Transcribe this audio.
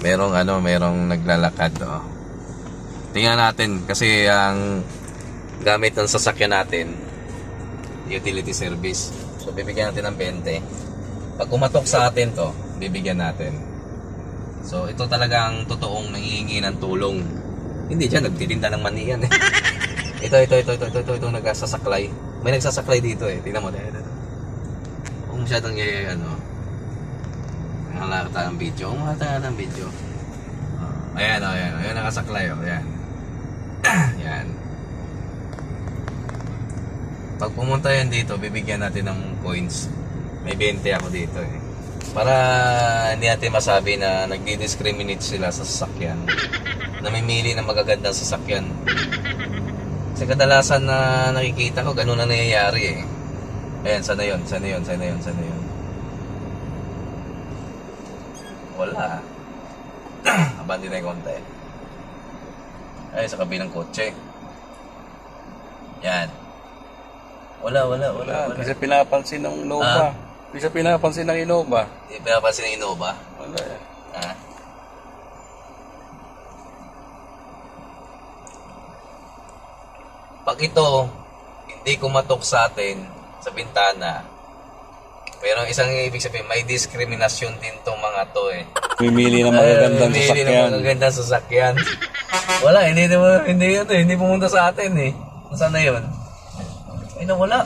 merong naglalakad, oh. Tingnan natin kasi ang gamit ng sasakyan natin, utility service. So bibigyan natin ng 20. Pag kumatok sa atin to, bibigyan natin. So ito talagang totoong nangihingi ng tulong. Hindi dyan nagtitinda ng mani yan eh. Ito nagsasaklay. May nagsasaklay dito eh. Tingnan mo dito. Kung masyadong nakakata ng video. Ayan nakasaklay oh. Ayan. Yan. Pag pumunta yan dito, bibigyan natin ng coins. May 20 ako dito eh. Para hindi natin masabi na nagdi-discriminate sila sa sasakyan. Namimili ng magagandang sasakyan. Kasi kadalasan na nakikita ko, ganun na nangyayari eh. Ayan, sana yun. Wala. Abandi na yung konti. Ay, sa kabilang kotse. Yan. Wala. Hindi siya pinapansin ng Innova. Hindi siya pinapansin ng Innova. Hindi pinapansin ng Innova? Wala eh. Ha? Pag ito, hindi kumatok sa atin sa bintana, pero isang ibig sabihin, may diskriminasyon din tong mga to eh. Mimili ng magagandang Mimili sasakyan. ng magagandang sasakyan. Wala, hindi pumunta sa atin eh. Nasaan na yun? Ay, nawala.